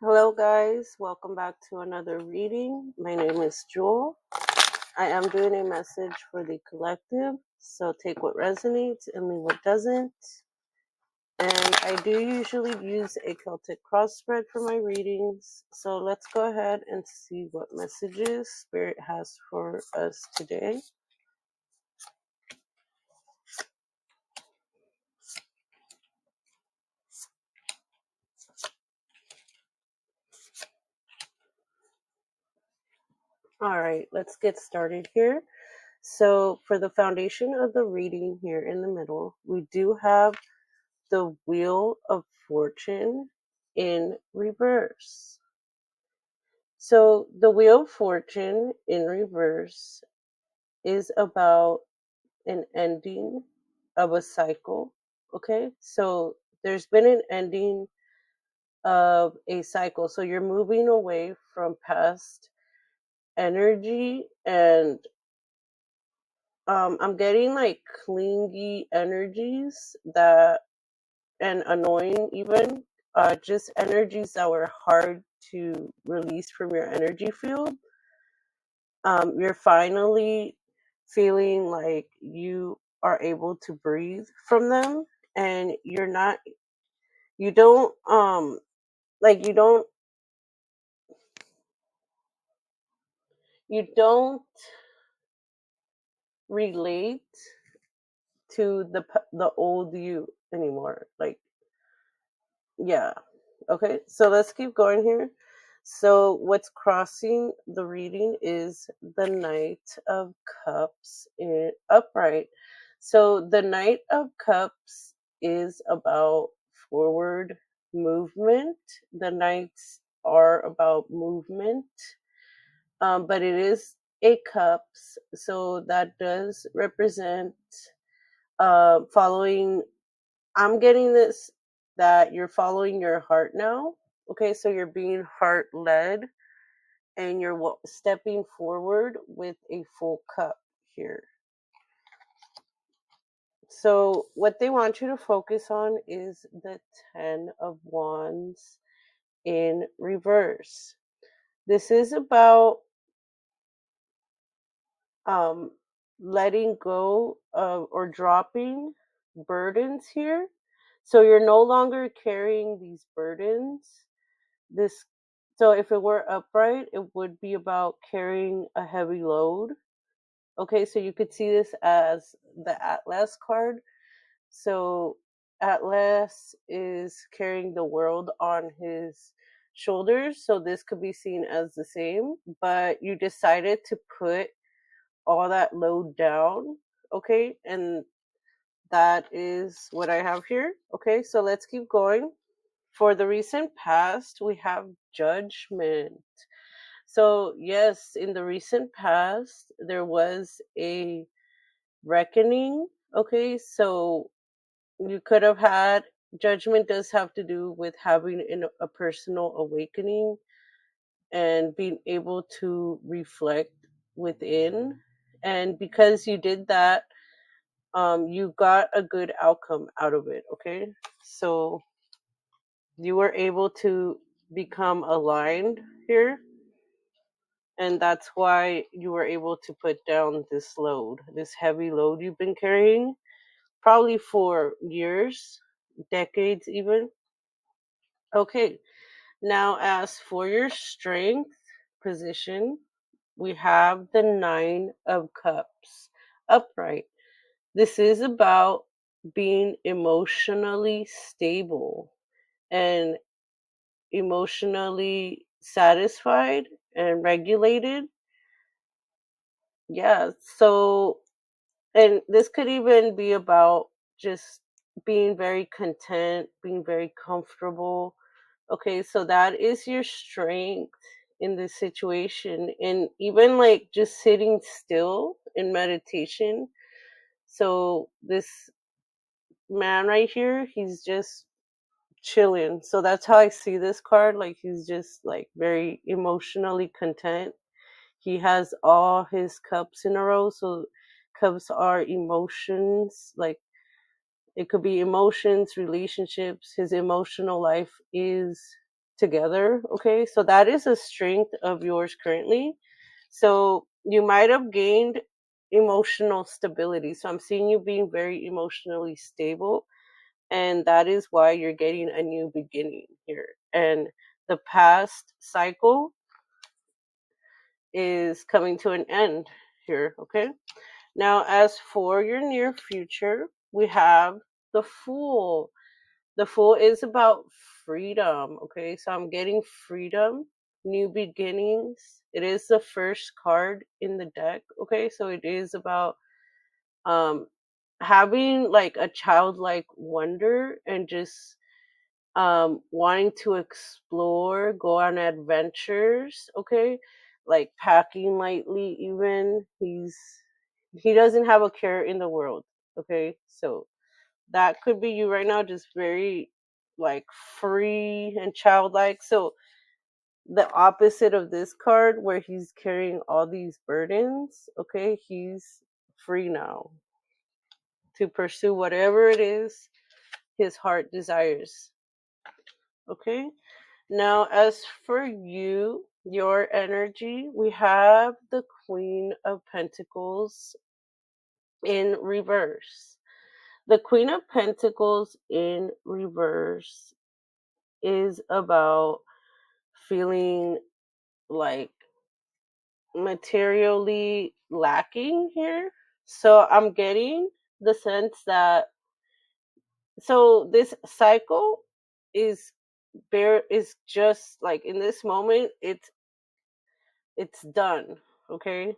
Hello, guys. Welcome back to another reading. My name is Jewel. I am doing a message for the collective, so take what resonates and leave what doesn't. And I do usually use a Celtic cross spread for my readings, so let's go ahead and see what messages Spirit has for us today. All right, let's get started here. So, for the foundation of the reading here in the middle, we do have the Wheel of Fortune in reverse. So the Wheel of Fortune in reverse is about an ending of a cycle. Okay, so there's been an ending of a cycle. So you're moving away from past energy, and I'm getting like clingy energies that and annoying even just energies that were hard to release from your energy field. You're finally feeling like you are able to breathe from them, and you don't like you don't relate to the old you anymore. Like, yeah. Okay, so let's keep going here. So, what's crossing the reading is the Knight of Cups in upright. So, the Knight of Cups is about forward movement. The Knights are about movement, but it is a cups, so that does represent following. I'm getting this that you're following your heart now. Okay, so you're being heart led and you're stepping forward with a full cup here. So, what they want you to focus on is the 10 of Wands in reverse. This is about um, letting go of or dropping burdens here. So, you're no longer carrying these burdens. This So if it were upright, it would be about carrying a heavy load. Okay, so you could see this as the Atlas card. So Atlas is carrying the world on his shoulders. So this could be seen as the same, but you decided to put all that load down. Okay, and that is what I have here. Okay, so let's keep going. For the recent past, we have Judgment. So, yes, in the recent past, there was a reckoning. Okay, so you could have had judgment, does have to do with having a personal awakening and being able to reflect within. And because you did that, you got a good outcome out of it. Okay, so you were able to become aligned here, and that's why you were able to put down this load, this heavy load you've been carrying, probably for years, decades even. Okay, now as for your strength position, we have the 9 of Cups upright. This is about being emotionally stable and emotionally satisfied and regulated. Yeah, so, and this could even be about just being very content, being very comfortable. Okay, so that is your strength in this situation. And even like just sitting still in meditation. So, this man right here, he's just chilling. So, that's how I see this card. Like, he's just like very emotionally content. He has all his cups in a row. So cups are emotions. Like, it could be emotions, relationships. His emotional life is together. Okay, so that is a strength of yours currently. So you might have gained emotional stability. So I'm seeing you being very emotionally stable, and that is why you're getting a new beginning here. And the past cycle is coming to an end here. Okay, now as for your near future, we have the Fool. The Fool is about freedom. Okay, so I'm getting freedom, new beginnings. It is the first card in the deck. Okay, so it is about um having like a childlike wonder and just wanting to explore, go on adventures. Okay, like packing lightly. Even he doesn't have a care in the world. Okay, so that could be you right now, just very like free and childlike. So the opposite of this card where he's carrying all these burdens, okay, he's free now to pursue whatever it is his heart desires. Okay, now as for you, your energy, we have the Queen of Pentacles in reverse. The Queen of Pentacles in reverse is about feeling like materially lacking here. So I'm getting the sense that this cycle is is just like in this moment it's done. Okay,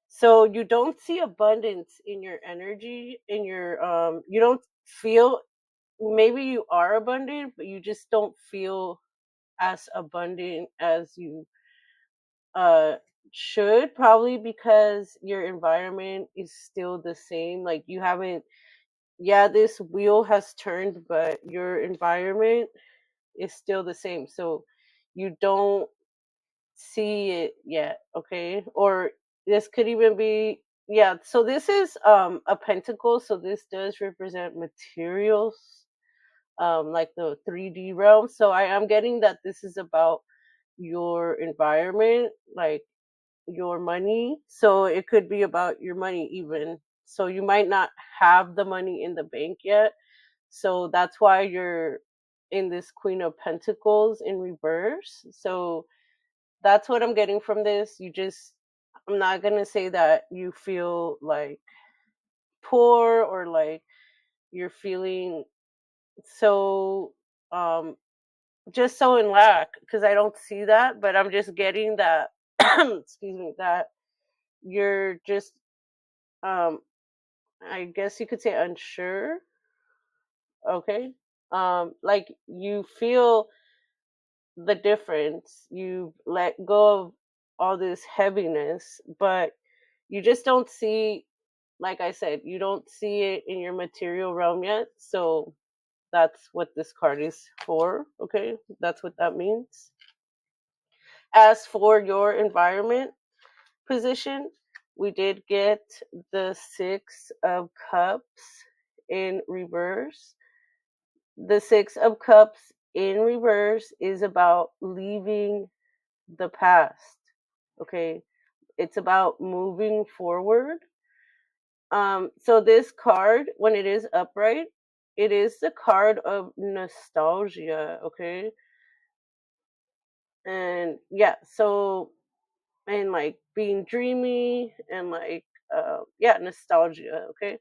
so you don't see abundance in your energy, in your you don't feel, maybe you are abundant but you just don't feel as abundant as you uh should, probably because your environment is still the same. Like you haven't, yeah, this wheel has turned but your environment is still the same, so you don't see it yet. Okay, or this could even be, yeah, so this is a pentacle, so this does represent materials, like the 3D realm. So I am getting that this is about your environment, like your money. So it could be about your money even. So you might not have the money in the bank yet. So that's why you're in this Queen of Pentacles in reverse. So that's what I'm getting from this. You just, I'm not going to say that you feel like poor or like you're feeling so um just so in lack, because I don't see that, but I'm just getting that excuse me, that you're just um I guess you could say unsure. Okay, like you feel the difference, you let go of all this heaviness, but you just don't see, like I said, you don't see it in your material realm yet. So that's what this card is for. Okay, that's what that means. As for your environment position, we did get the Six of Cups in reverse. The Six of Cups in reverse is about leaving the past. Okay, it's about moving forward. So this card, when it is upright, it is the card of nostalgia. Okay, and yeah, so and like being dreamy and like yeah, nostalgia. Okay,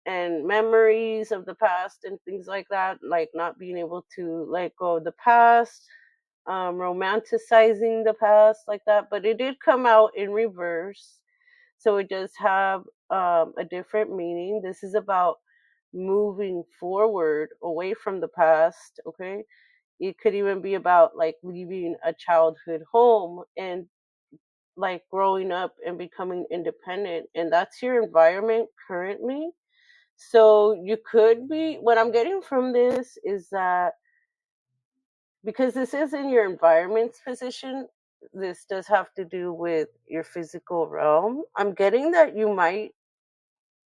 and memories of the past and things like that, like not being able to let go of the past, romanticizing the past like that. But it did come out in reverse, so it does have a different meaning. This is about moving forward away from the past. Okay, it could even be about like leaving a childhood home and like growing up and becoming independent, and that's your environment currently. So you could be, what I'm getting from this is that because this is in your environment's position, this does have to do with your physical realm. I'm getting that you might,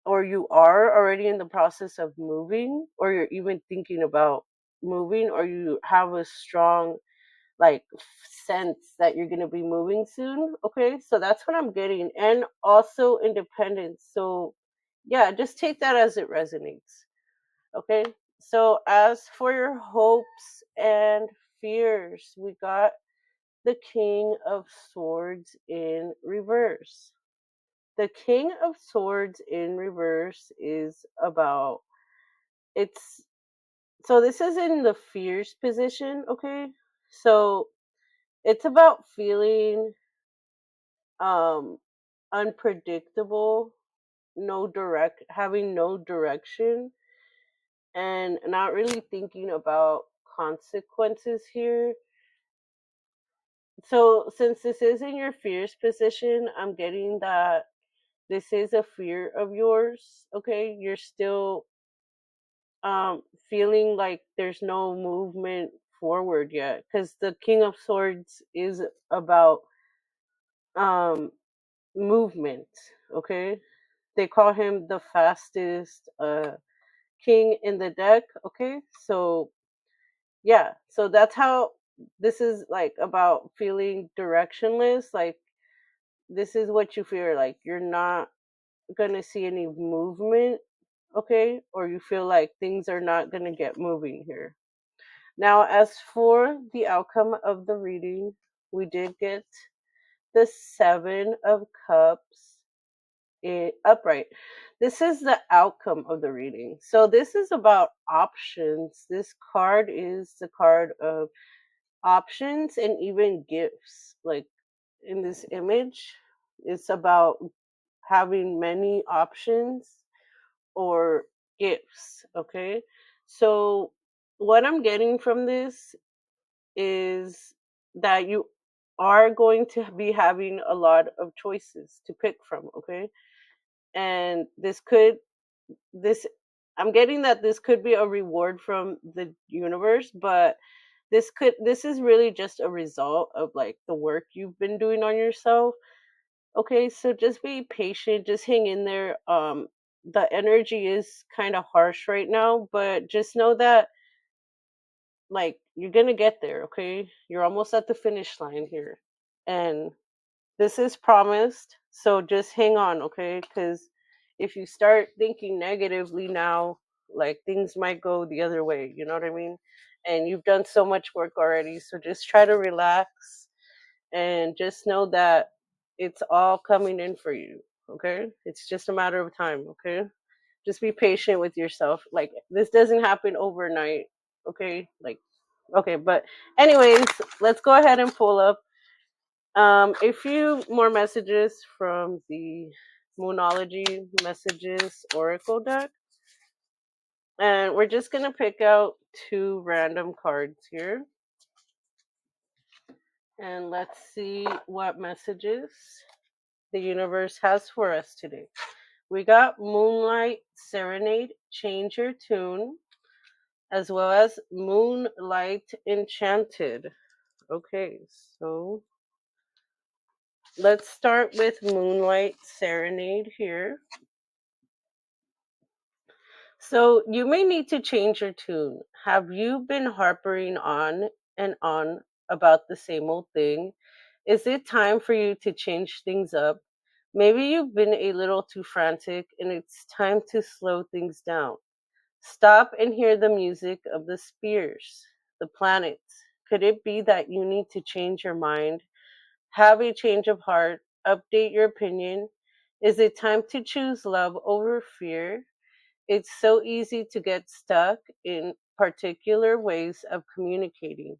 or you are already in the process of moving, or you're even thinking about moving, or you have a strong like sense that you're going to be moving soon. Okay, so that's what I'm getting. And also independence. So yeah, just take that as it resonates. Okay, so as for your hopes and fears, we got the King of Swords in reverse. The King of Swords in reverse is about, it's, so this is in the fears position. Okay, so it's about feeling um unpredictable, no direct, having no direction, and not really thinking about consequences here. So since this is in your fears position, I'm getting that this is a fear of yours. Okay, you're still feeling like there's no movement forward yet, because the King of Swords is about um movement. Okay, they call him the fastest king in the deck. Okay, so yeah, so that's how this is, like, about feeling directionless. Like, this is what you feel, like you're not gonna see any movement. Okay, or you feel like things are not gonna get moving here. Now, as for the outcome of the reading, we did get the Seven of Cups upright. This is the outcome of the reading. So this is about options. This card is the card of options and even gifts. Like in this image, it's about having many options or gifts. Okay. So what I'm getting from this is that you are going to be having a lot of choices to pick from. Okay. And this I'm getting that this could be a reward from the universe, but this is really just a result of, like, the work you've been doing on yourself. Okay, so just be patient, just hang in there. The energy is kind of harsh right now, but just know that, like, you're gonna get there. Okay, you're almost at the finish line here, and this is promised. So just hang on. Okay, because if you start thinking negatively now, like, things might go the other way, you know what I mean? And you've done so much work already, so just try to relax and just know that it's all coming in for you. Okay, it's just a matter of time. Okay, just be patient with yourself. Like, this doesn't happen overnight. Okay, like, okay, but anyways, let's go ahead and pull up a few more messages from the Moonology Messages Oracle deck. And we're just going to pick out two random cards here. And let's see what messages the universe has for us today. We got Moonlight Serenade, Change Your Tune, as well as Moonlight Enchanted. Okay, so let's start with Moonlight Serenade here. So you may need to change your tune. Have you been harping on and on about the same old thing? Is it time for you to change things up? Maybe you've been a little too frantic and it's time to slow things down. Stop and hear the music of the spheres, the planets. Could it be that you need to change your mind, have a change of heart, update your opinion? Is it time to choose love over fear? It's so easy to get stuck in particular ways of communicating.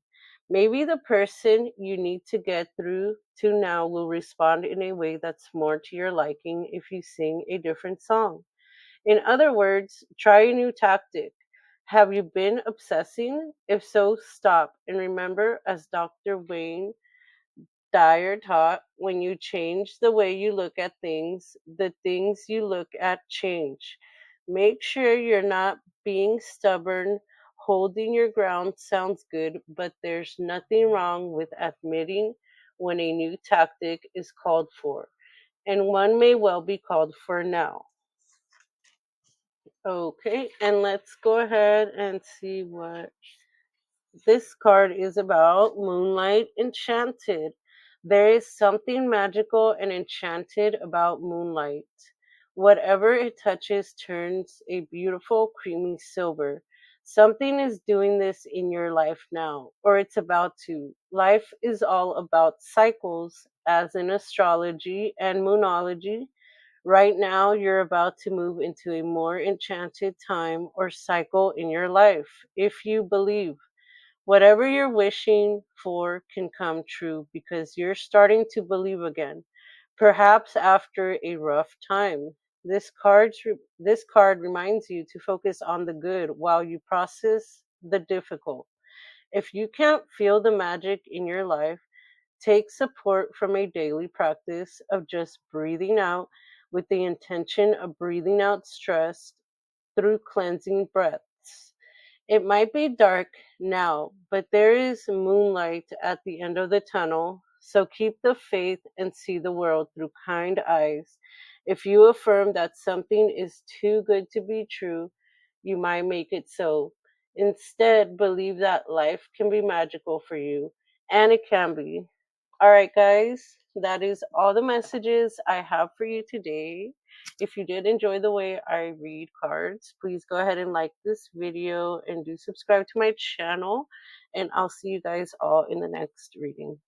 Maybe the person you need to get through to now will respond in a way that's more to your liking if you sing a different song. In other words, try a new tactic. Have you been obsessing? If so, stop. And remember, as Dr. Wayne Dyer taught, when you change the way you look at things, the things you look at change. Make sure you're not being stubborn. Holding your ground sounds good, but there's nothing wrong with admitting when a new tactic is called for, and one may well be called for now. Okay, and let's go ahead and see what This card is about Moonlight Enchanted. There is something magical and enchanted about moonlight. Whatever it touches turns a beautiful creamy silver. Something is doing this in your life now, or it's about to. Life is all about cycles, as in astrology and moonology. Right now, you're about to move into a more enchanted time or cycle in your life, if you believe. Whatever you're wishing for can come true because you're starting to believe again, perhaps after a rough time. This card reminds you to focus on the good while you process the difficult. If you can't feel the magic in your life, take support from a daily practice of just breathing out with the intention of breathing out stress through cleansing breaths. It might be dark now, but there is moonlight at the end of the tunnel, so keep the faith and see the world through kind eyes. If you affirm that something is too good to be true, you might make it so. Instead, believe that life can be magical for you, and it can be. All right, guys, that is all the messages I have for you today. If you did enjoy the way I read cards, please go ahead and like this video and do subscribe to my channel. And I'll see you guys all in the next reading.